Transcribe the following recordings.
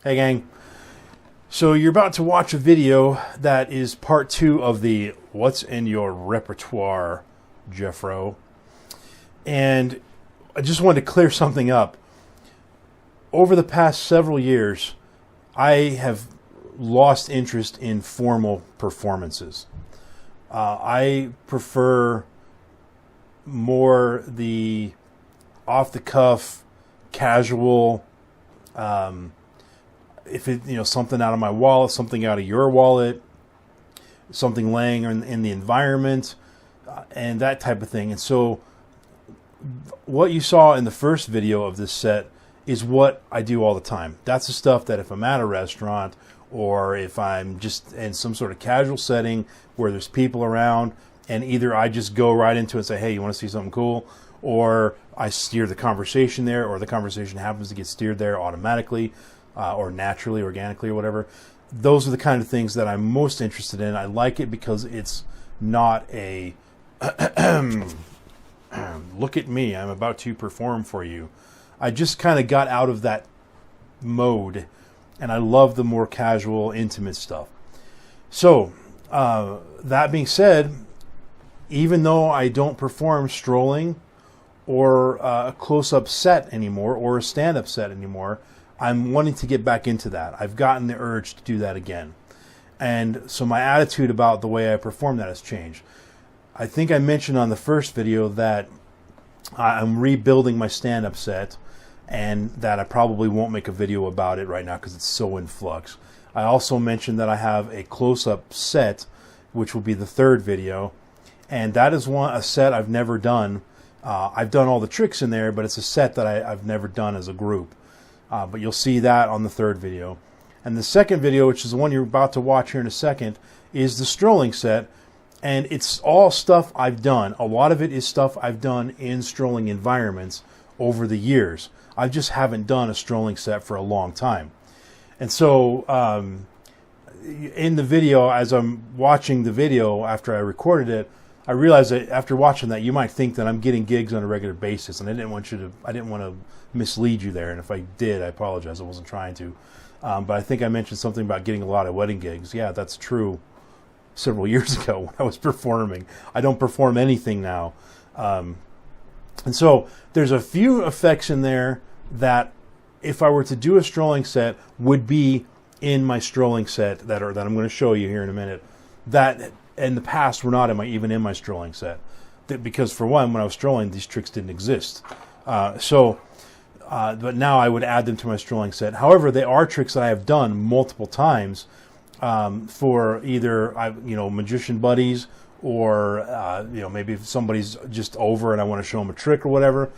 Hey gang, so you're about to watch a video that is part 2 of the What's in Your Repertoire, Jeffro. And I just wanted to clear something up. Over the past several years, I have lost interest in formal performances. I prefer more the off-the-cuff, casual, if it, something out of my wallet, something out of your wallet, something laying in the environment, and that type of thing. And so what you saw in the first video of this set is what I do all the time. That's the stuff that if I'm at a restaurant or if I'm just in some sort of casual setting where there's people around, and either I just go right into it and say, hey, you want to see something cool? Or I steer the conversation there, or the conversation happens to get steered there automatically, or naturally, organically, or whatever. Those are the kind of things that I'm most interested in. I like it because it's not a look at me, I'm about to perform for you. I just kind of got out of that mode, and I love the more casual, intimate stuff. So, that being said, even though I don't perform strolling or a close-up set anymore, or a stand-up set anymore, I'm wanting to get back into that. I've gotten the urge to do that again. And so my attitude about the way I perform that has changed. I think I mentioned on the first video that I'm rebuilding my stand-up set, and that I probably won't make a video about it right now because it's so in flux. I also mentioned that I have a close-up set, which will be the third video, and that is a set I've never done. I've done all the tricks in there, but it's a set that I've never done as a group. But you'll see that on the third video. And the second video, which is the one you're about to watch here in a second, is the strolling set. And it's all stuff I've done. A lot of it is stuff I've done in strolling environments over the years. I just haven't done a strolling set for a long time. And so in the video, as I'm watching the video after I recorded it, I realized that after watching that, you might think that I'm getting gigs on a regular basis, and I didn't want to mislead you there. And if I did, I apologize. I wasn't trying to. But I think I mentioned something about getting a lot of wedding gigs. Yeah, that's true. Several years ago when I was performing. I don't perform anything now. And so there's a few effects in there that if I were to do a strolling set would be in my strolling set that I'm going to show you here in a minute, that in the past were not even in my strolling set. Because for one, when I was strolling, these tricks didn't exist. But now I would add them to my strolling set. However, they are tricks that I have done multiple times for either magician buddies, or maybe if somebody's just over and I want to show them a trick or whatever.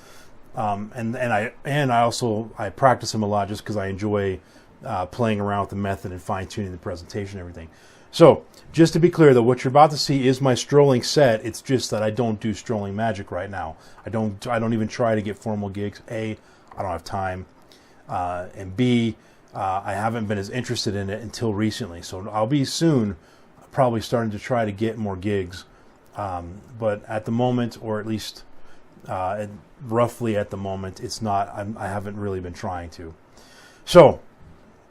And I practice them a lot just because I enjoy playing around with the method and fine tuning the presentation and everything. So just to be clear, though, what you're about to see is my strolling set. It's just that I don't do strolling magic right now. I don't even try to get formal gigs. A, I don't have time, and B, I haven't been as interested in it until recently. So I'll be soon probably starting to try to get more gigs. But at the moment, or at least roughly at the moment, it's not. I haven't really been trying to. So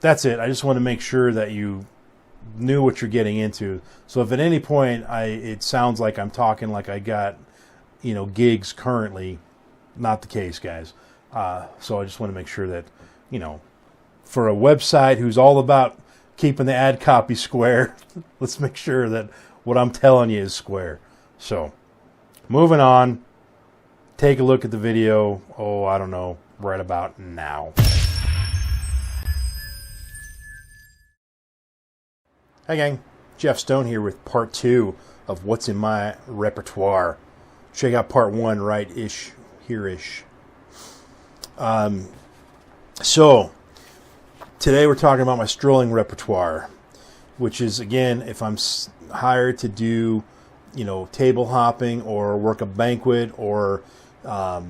that's it. I just want to make sure that you knew what you're getting into. So if at any point it sounds like I'm talking like I got gigs currently, not the case, guys. So I just want to make sure that for a website who's all about keeping the ad copy square, let's make sure that what I'm telling you is square. So moving on, take a look at the video. I don't know, right about now. Hi gang, Jeff Stone here with part 2 of What's in My Repertoire. Check out part 1 right-ish, here-ish. So, today we're talking about my strolling repertoire, which is, again, if I'm hired to do, table hopping or work a banquet or, a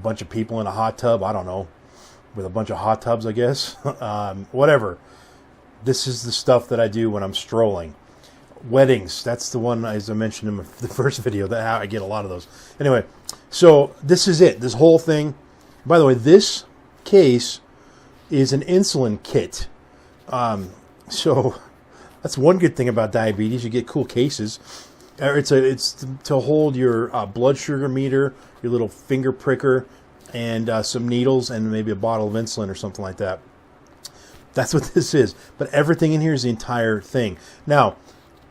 bunch of people in a hot tub, I don't know, with a bunch of hot tubs, I guess, whatever. This is the stuff that I do when I'm strolling. Weddings, that's the one, as I mentioned in the first video, that I get a lot of those. Anyway, so this is it. This whole thing. By the way, this case is an insulin kit. So that's one good thing about diabetes. You get cool cases. It's to hold your blood sugar meter, your little finger pricker, and some needles, and maybe a bottle of insulin or something like that. That's what this is. But everything in here is the entire thing. Now,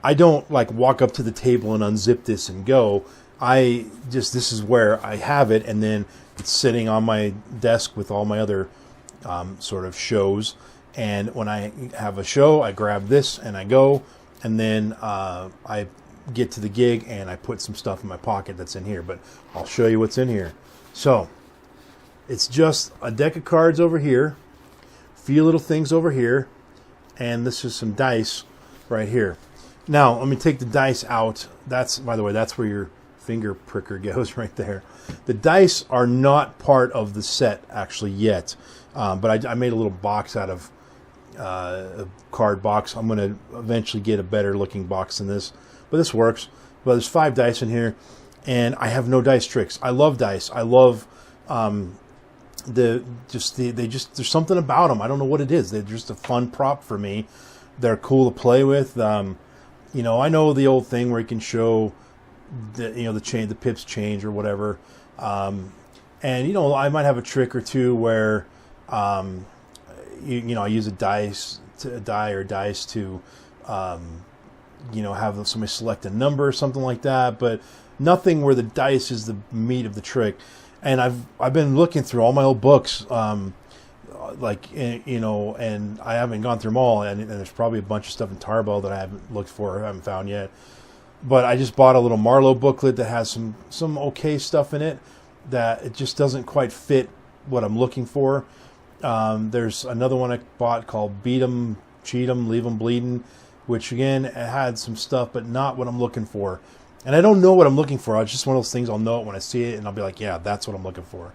I don't like walk up to the table and unzip this and go. This is where I have it, and then it's sitting on my desk with all my other sort of shows. And when I have a show, I grab this and I go, and then I get to the gig and I put some stuff in my pocket that's in here. But I'll show you what's in here. So it's just a deck of cards over here, a few little things over here, and this is some dice right here. Now, let me take the dice out. That's, by the way, that's where your finger pricker goes right there. The dice are not part of the set actually yet, but I made a little box out of a card box. I'm going to eventually get a better looking box than this, but this works. But there's 5 dice in here, and I have no dice tricks. I love dice. I love there's something about them. I don't know what it is. They're just a fun prop for me. They're cool to play with. You know, I know the old thing where you can show the pips change or whatever. And you know, I might have a trick or two where I use a die to have somebody select a number or something like that, but nothing where the dice is the meat of the trick. And I've been looking through all my old books, and I haven't gone through them all, and there's probably a bunch of stuff in Tarbell that I haven't looked for or haven't found yet. But I just bought a little Marlo booklet that has some okay stuff in it that it just doesn't quite fit what I'm looking for. There's another one I bought called Beat 'em, Cheat 'em, Leave 'em Bleedin', which again, it had some stuff, but not what I'm looking for. And I don't know what I'm looking for. It's just one of those things, I'll know it when I see it, and I'll be like, yeah, that's what I'm looking for.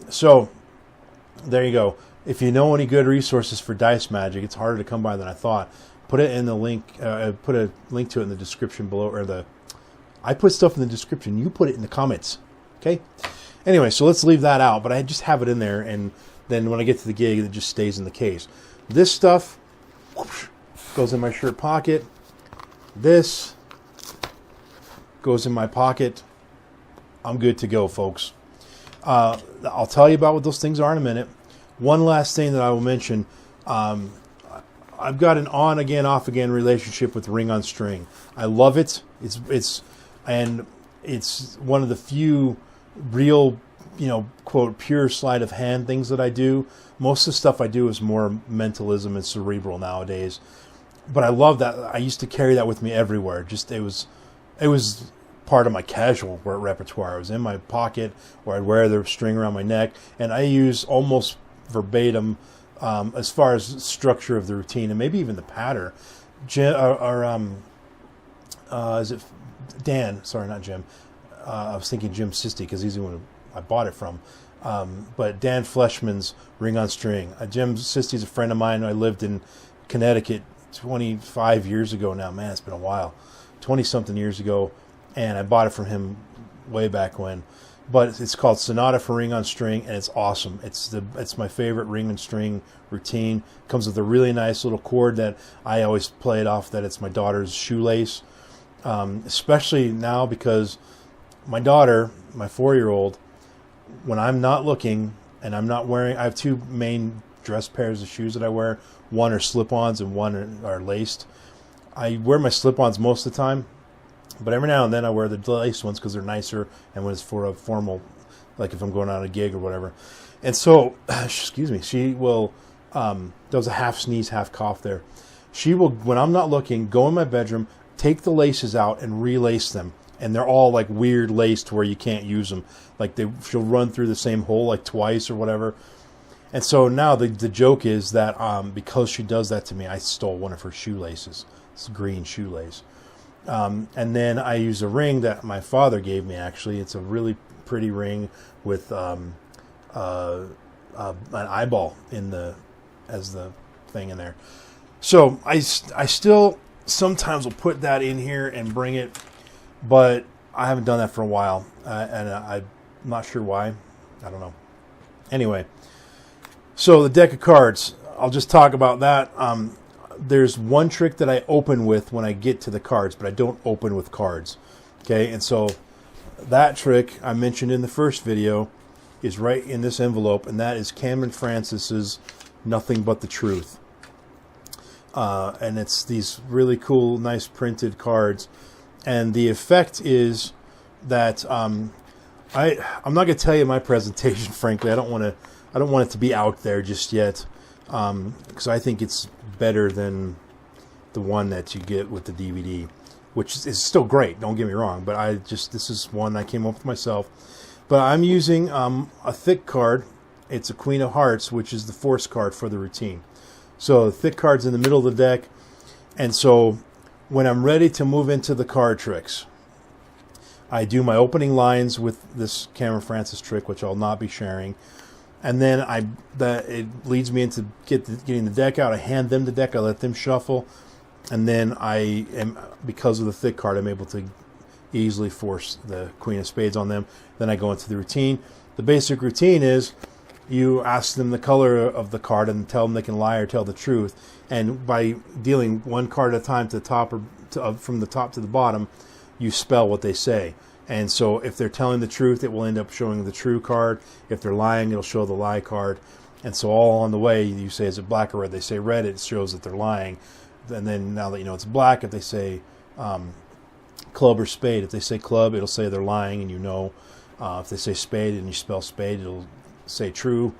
So there you go. If you know any good resources for dice magic, it's harder to come by than I thought. Put it in the link. Put a link to it in the description below, I put stuff in the description. You put it in the comments. Okay. Anyway, so let's leave that out. But I just have it in there, and then when I get to the gig, it just stays in the case. This stuff goes in my shirt pocket. This goes in my pocket. I'm good to go, folks. I'll tell you about what those things are in a minute. One last thing that I will mention. I've got an on-again, off-again relationship with Ring on String. I love it. It's one of the few real, quote, pure sleight of hand things that I do. Most of the stuff I do is more mentalism and cerebral nowadays. But I love that. I used to carry that with me everywhere. It was part of my casual repertoire. It was in my pocket, or I'd wear the string around my neck, and I use almost verbatim as far as structure of the routine and maybe even the pattern. Is it Dan? Sorry, not Jim. I was thinking Jim Sisti because he's the one I bought it from. But Dan Fleshman's Ring on String. Jim Sisti's a friend of mine. I lived in Connecticut 25 years ago now. Man, it's been a while. 20-something years ago. And I bought it from him way back when. But it's called Sonata for Ring on String, and it's awesome. It's my favorite ring and string routine. It comes with a really nice little chord that I always play it off that it's my daughter's shoelace. Especially now because my daughter, my 4-year-old, when I'm not looking and I'm not wearing, I have 2 main dress pairs of shoes that I wear. One are slip-ons and one are laced. I wear my slip-ons most of the time. But every now and then I wear the lace ones because they're nicer, and when it's for a formal, like if I'm going on a gig or whatever. And so, excuse me, she will, there was a half sneeze, half cough there. She will, when I'm not looking, go in my bedroom, take the laces out and relace them. And they're all like weird laced where you can't use them. Like she'll run through the same hole like twice or whatever. And so now the joke is that because she does that to me, I stole one of her shoelaces. It's a green shoelace. And then I use a ring that my father gave me, actually. It's a really pretty ring with an eyeball as the thing in there. So I still sometimes will put that in here and bring it, but I haven't done that for a while, and I'm not sure why. I don't know. Anyway, so the deck of cards, I'll just talk about that. There's one trick that I open with when I get to the cards, but I don't open with cards. Okay, and so that trick I mentioned in the first video is right in this envelope, and that is Cameron Francis's Nothing But the Truth. And it's these really cool, nice printed cards. And the effect is that I'm not going to tell you my presentation, frankly. I don't want it to be out there just yet, because I think it's better than the one that you get with the DVD, which is still great. Don't get me wrong, but this is one I came up with myself. But I'm using a thick card. It's a Queen of Hearts, which is the force card for the routine. So the thick card's in the middle of the deck, and so when I'm ready to move into the card tricks, I do my opening lines with this Cameron Francis trick, which I'll not be sharing, and then it leads me into getting the deck out. I hand them the deck, I let them shuffle, and then because of the thick card, I'm able to easily force the Queen of Spades on them. Then I go into the routine. The basic routine is you ask them the color of the card and tell them they can lie or tell the truth. And by dealing one card at a time to the top from the top to the bottom, you spell what they say. And so if they're telling the truth, it will end up showing the true card. If they're lying, it'll show the lie card. And so all on the way, you say, is it black or red? They say red, it shows that they're lying. And then now that you know it's black, if they say club or spade, if they say club, it'll say they're lying, and you know. If they say spade and you spell spade, it'll say true,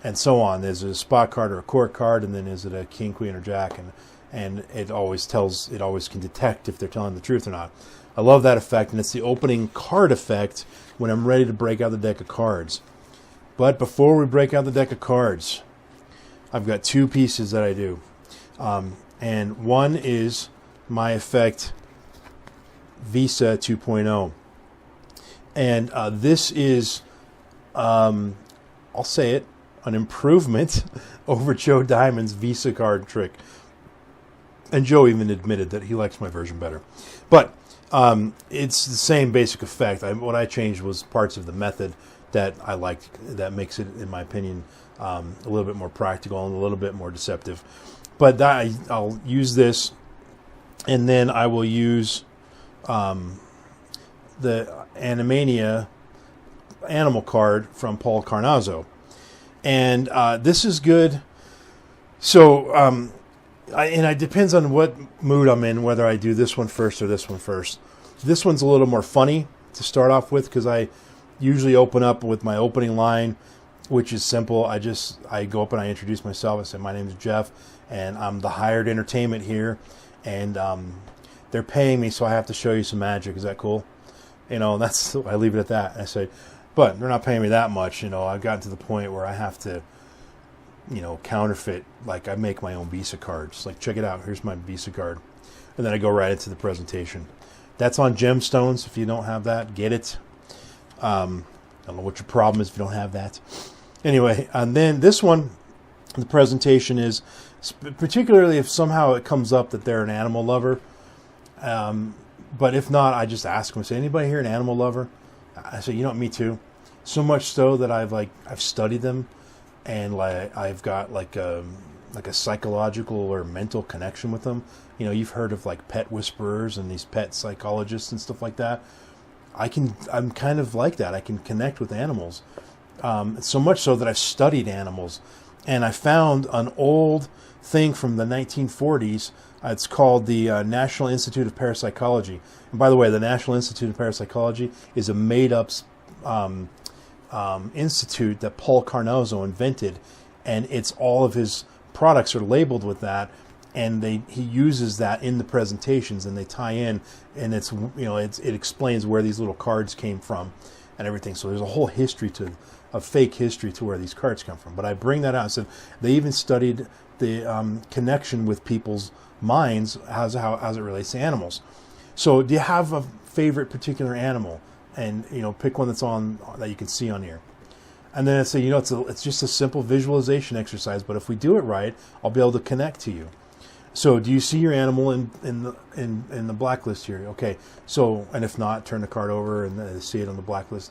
and so on. There's a spot card or a court card, and then is it a king, queen, or jack, and it always can detect if they're telling the truth or not. I love that effect, and it's the opening card effect when I'm ready to break out the deck of cards. But before we break out the deck of cards, I've got two pieces that I do, and one is my effect Visa 2.0, and this is I'll say it, an improvement over Joe Diamond's Visa card trick. And Joe even admitted that he likes my version better. But it's the same basic effect. What I changed was parts of the method that I liked, that makes it, in my opinion, a little bit more practical and a little bit more deceptive. But I'll use this, and then I will use the Animania animal card from Paul Carnazzo, and this is good. So it depends on what mood I'm in, whether I do this one first or this one first. This one's a little more funny to start off with, because I usually open up with my opening line, which is simple. I go up and I introduce myself. I say, my name is Jeff, and I'm the hired entertainment here, and they're paying me, so I have to show you some magic. Is that cool? You know, I leave it at that. I say, but they're not paying me that much. You know, I've gotten to the point where I have to, counterfeit. Like, I make my own Visa cards. Like, check it out. Here's my Visa card. And then I go right into the presentation. That's on Gemstones. If you don't have that, get it. I don't know what your problem is if you don't have that. Anyway, and then this one, the presentation is, particularly if somehow it comes up that they're an animal lover. But if not, I just ask them, say, anybody here an animal lover? I say, me too. So much so that I've studied them, and I've got like a psychological or mental connection with them. You've heard of like pet whisperers and these pet psychologists and stuff like that. I'm kind of like that. I can connect with animals. So much so that I've studied animals, and I found an old thing from the 1940s. It's called the National Institute of Parapsychology. And by the way, the National Institute of Parapsychology is a made-up institute that Paul Carnazzo invented, and it's all of his products are labeled with that, and he uses that in the presentations, and they tie in, and it explains where these little cards came from and everything. So there's a whole history a fake history to where these cards come from. But I bring that out. So they even studied the connection with people's minds as it relates to animals. So do you have a favorite particular animal? And pick one that's on that you can see on here. And then I say, it's just a simple visualization exercise, but if we do it right, I'll be able to connect to you. So do you see your animal in the blacklist here? Okay. So, and if not, turn the card over and see it on the blacklist.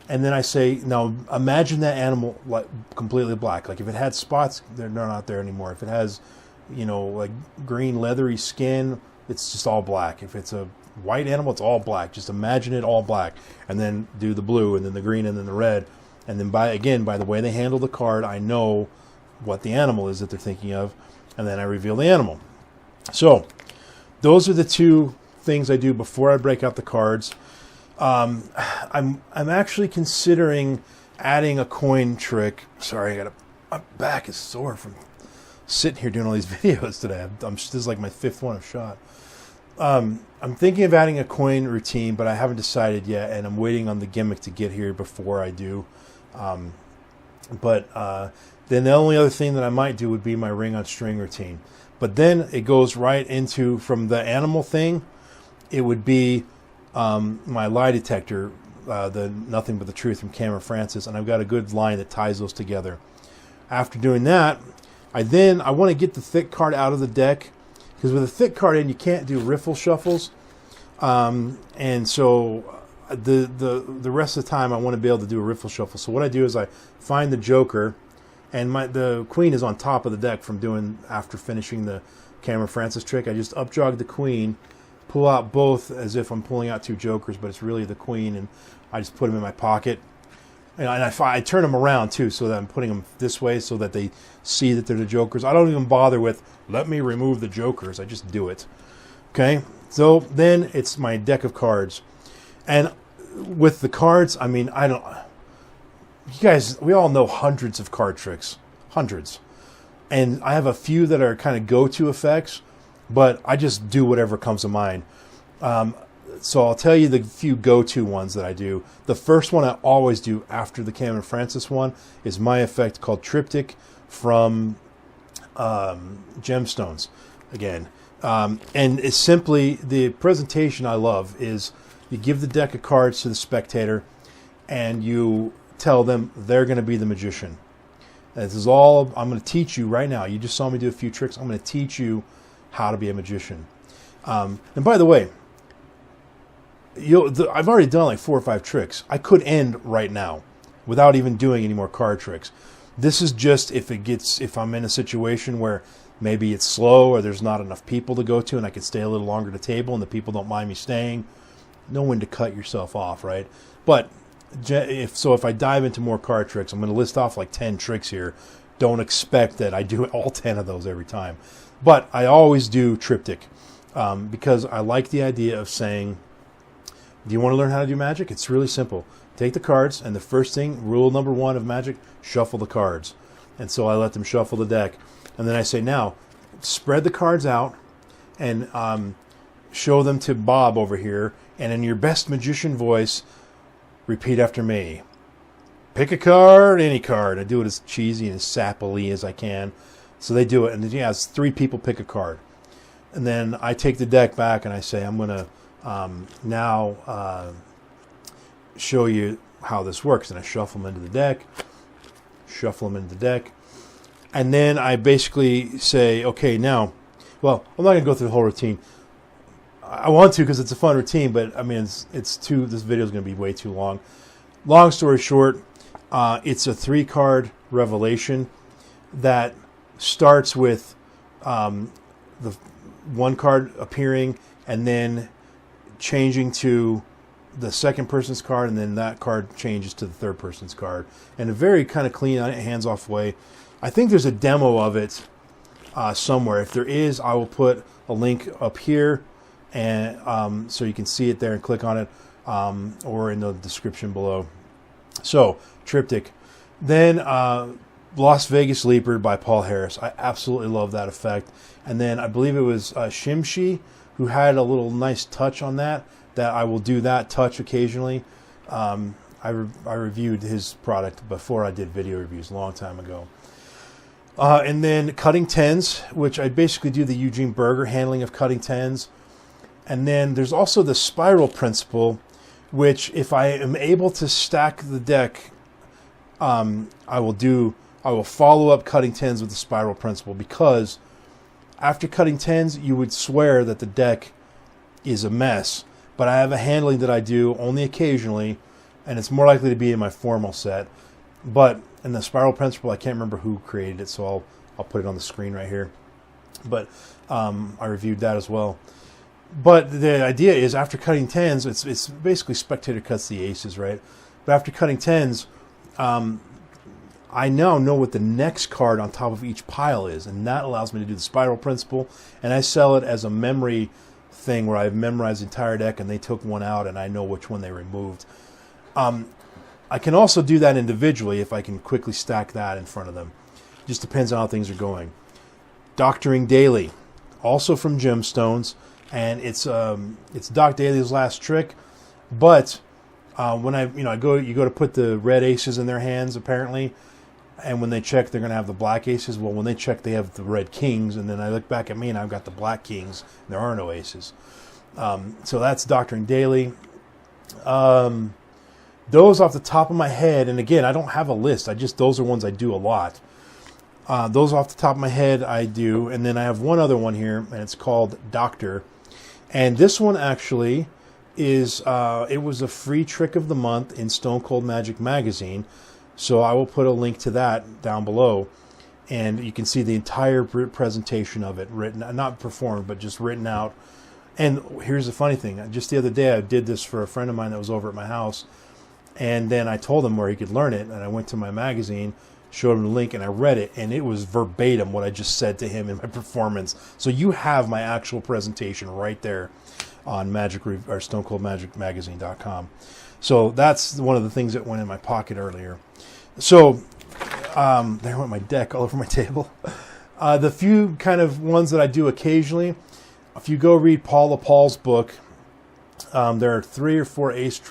And then I say, now imagine that animal like completely black. Like if it had spots, they're not there anymore. If it has, like green leathery skin, it's just all black. If it's a white animal, it's all black. Just imagine it all black. And then do the blue, and then the green, and then the red. And then by the way they handle the card, I know what the animal is that they're thinking of. And then I reveal the animal. So those are the two things I do before I break out the cards. I'm actually considering adding a coin trick. Sorry, my back is sore from sitting here doing all these videos today. This is like my fifth one I've shot. I'm thinking of adding a coin routine, but I haven't decided yet, and I'm waiting on the gimmick to get here before I do. Then the only other thing that I might do would be my ring on string routine. But then it goes right into, from the animal thing, it would be my lie detector, the Nothing But the Truth from Cameron Francis, and I've got a good line that ties those together. After doing that, I want to get the thick card out of the deck, because with a thick card in, you can't do riffle shuffles, and so the rest of the time I want to be able to do a riffle shuffle. So what I do is I find the Joker, and the Queen is on top of the deck after finishing the Cameron Francis trick. I just up jog the Queen, pull out both as if I'm pulling out two Jokers, but it's really the Queen, and I just put them in my pocket. And I turn them around too, so that I'm putting them this way so that they see that they're the Jokers. I don't even bother with, let me remove the Jokers. I just do it. Okay? So then it's my deck of cards. And with the cards, I mean, you guys, we all know hundreds of card tricks. Hundreds. And I have a few that are kind of go-to effects, but I just do whatever comes to mind. So I'll tell you the few go-to ones that I do. The first one I always do after the Cameron Francis one is my effect called Triptych from Gemstones. Again. And it's simply, the presentation I love is you give the deck of cards to the spectator and you tell them they're going to be the magician. This is all I'm going to teach you right now. You just saw me do a few tricks. I'm going to teach you how to be a magician. And by the way, I've already done like 4 or 5 tricks. I could end right now without even doing any more card tricks. This is just if I'm in a situation where maybe it's slow or there's not enough people to go to and I can stay a little longer at the table and the people don't mind me staying. Know when to cut yourself off, right? But if I dive into more card tricks, I'm going to list off like 10 tricks here. Don't expect that I do all 10 of those every time. But I always do Triptych because I like the idea of saying, do you want to learn how to do magic? It's really simple. Take the cards, and the first thing, rule number 1 of magic, shuffle the cards. And so I let them shuffle the deck. And then I say, now, spread the cards out and show them to Bob over here. And in your best magician voice, repeat after me. Pick a card, any card. I do it as cheesy and as sappily as I can. So they do it. And then, it's 3 people pick a card. And then I take the deck back and I say, I'm going to now show you how this works. And I shuffle them into the deck. And then I basically say, okay, now, well, I'm not going to go through the whole routine. I want to because it's a fun routine, but I mean, this video is going to be way too long. Long story short, it's a 3-card revelation that starts with the 1 card appearing and then changing to the second person's card, and then that card changes to the third person's card in a very kind of clean, hands-off way. I think there's a demo of it somewhere. If there is, I will put a link up here, and so you can see it there and click on it, or in the description below. So, Triptych. Then Las Vegas Leaper by Paul Harris. I absolutely love that effect. And then I believe it was Shimshi who had a little nice touch on that I will do that touch occasionally. I reviewed his product before I did video reviews a long time ago. And then cutting tens, which I basically do the Eugene Berger handling of cutting tens. And then there's also the spiral principle, which if I am able to stack the deck, I will follow up cutting tens with the spiral principle, because after cutting tens, you would swear that the deck is a mess. But I have a handling that I do only occasionally and it's more likely to be in my formal set. But in the Spiral Principle, I can't remember who created it, so I'll put it on the screen right here. But I reviewed that as well. But the idea is, after cutting 10s, it's basically spectator cuts the aces, right? But after cutting 10s, I now know what the next card on top of each pile is, and that allows me to do the Spiral Principle, and I sell it as a memory thing where I've memorized the entire deck and they took one out and I know which one they removed. I can also do that individually if I can quickly stack that in front of them. Just depends on how things are going. Doctoring Daley, also from Gemstones, and it's Doc Daley's last trick. But when you go to put the red aces in their hands apparently, and when they check they're going to have the black aces. Well, when they check they have the red kings, and then I look back at me and I've got the black kings. And there are no aces. So that's Doctoring Daley. Those off the top of my head, and again I don't have a list. Those are ones I do a lot. Those off the top of my head I do, and then I have one other one here, and it's called Doctor. And this one actually is it was a free trick of the month in Stone Cold Magic magazine, so I will put a link to that down below, and you can see the entire presentation of it written, not performed, but just written out. And here's the funny thing: just the other day I did this for a friend of mine that was over at my house, and then I told him where he could learn it, and I went to my magazine, showed him the link, and I read it, and it was verbatim what I just said to him in my performance. So you have my actual presentation right there on StoneColdMagicMagazine.com. So that's one of the things that went in my pocket earlier. So there went my deck all over my table. The few kind of ones that I do occasionally, if you go read LePaul's book, there are 3 or 4 ace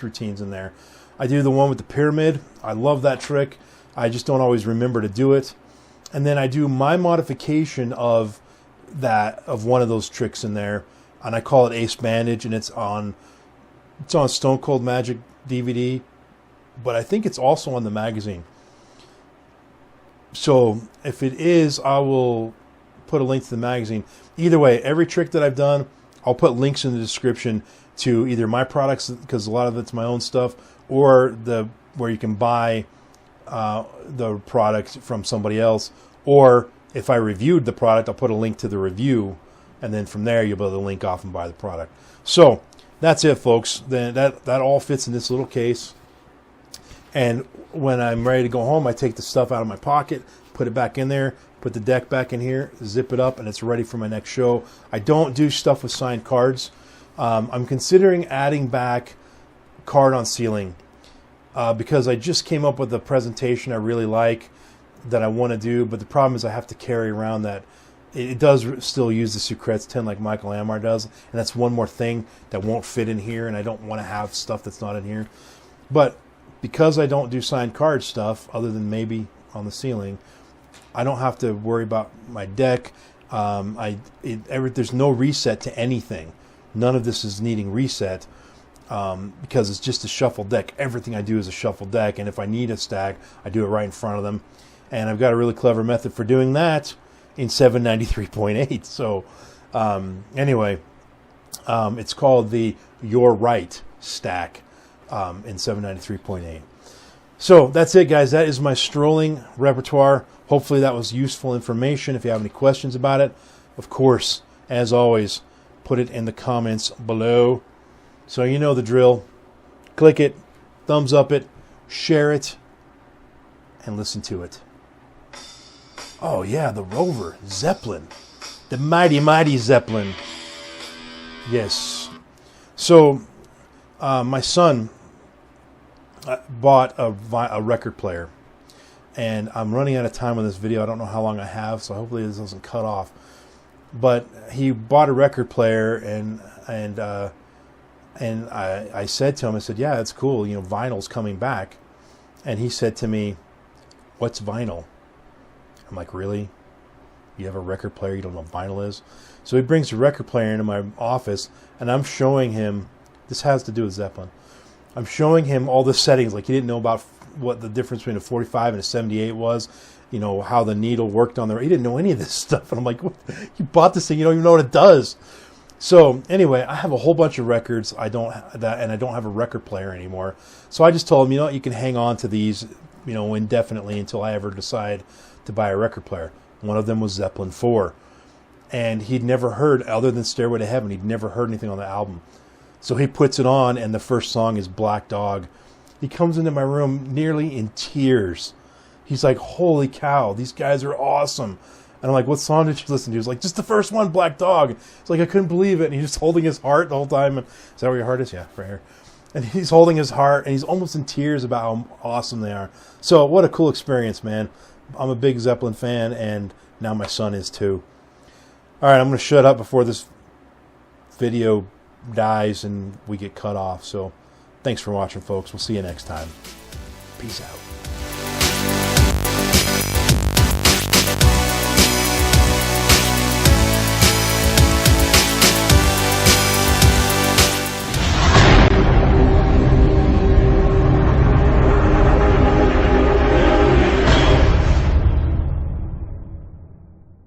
routines in there. I do the one with the pyramid. I love that trick. I just don't always remember to do it. And then I do my modification of one of those tricks in there, and I call it Ace Bandage, and it's on Stone Cold Magic DVD, but I think it's also on the magazine. So if it is, I will put a link to the magazine. Either way, every trick that I've done, I'll put links in the description to either my products, because a lot of it's my own stuff, or where you can buy the product from somebody else, or if I reviewed the product, I'll put a link to the review, and then from there you'll be able to link off and buy the product. So that's it, folks. Then that all fits in this little case, and when I'm ready to go home, I take the stuff out of my pocket, put it back in there, put the deck back in here, zip it up, and it's ready for my next show. I don't do stuff with signed cards. I'm considering adding back card on ceiling, because I just came up with a presentation I really like that I want to do, but the problem is I have to carry around that. It does still use the Sucrets 10 like Michael Amar does, and that's one more thing that won't fit in here, and I don't want to have stuff that's not in here. But because I don't do signed card stuff, other than maybe on the ceiling, I don't have to worry about my deck. There's no reset to anything. None of this is needing reset. Because it's just a shuffle deck. Everything I do is a shuffle deck, and if I need a stack, I do it right in front of them. And I've got a really clever method for doing that in 793.8. So anyway, it's called the You're Right stack in 793.8. So that's it, guys. That is my strolling repertoire. Hopefully that was useful information. If you have any questions about it, of course, as always, put it in the comments below. So you know the drill. Click it, thumbs up it, share it, and listen to it. Oh yeah, the Rover, Zeppelin. The mighty, mighty Zeppelin. Yes. So my son bought a record player. And I'm running out of time on this video. I don't know how long I have, so hopefully this doesn't cut off. But he bought a record player, and I said to him, I said, yeah, it's cool. You know, vinyl's coming back. And he said to me, what's vinyl? I'm like, really? You have a record player, you don't know what vinyl is? So he brings the record player into my office, and I'm showing him, this has to do with Zeppelin. I'm showing him all the settings, like he didn't know about what the difference between a 45 and a 78 was, you know, how the needle worked on there. He didn't know any of this stuff. And I'm like, what? You bought this thing, you don't even know what it does. So anyway, I have a whole bunch of records. I don't have that, and I don't have a record player anymore. So I just told him, you know what, you can hang on to these, you know, indefinitely until I ever decide to buy a record player. One of them was Zeppelin 4. And he'd never heard, other than Stairway to Heaven, he'd never heard anything on the album. So he puts it on, and the first song is Black Dog. He comes into my room nearly in tears. He's like, holy cow, these guys are awesome. And I'm like, what song did you listen to? He was like, just the first one, Black Dog. It's like, I couldn't believe it. And he's just holding his heart the whole time. And, is that where your heart is? Yeah, right here. And he's holding his heart, and he's almost in tears about how awesome they are. So what a cool experience, man. I'm a big Zeppelin fan, and now my son is too. All right, I'm going to shut up before this video dies and we get cut off. So thanks for watching, folks. We'll see you next time. Peace out.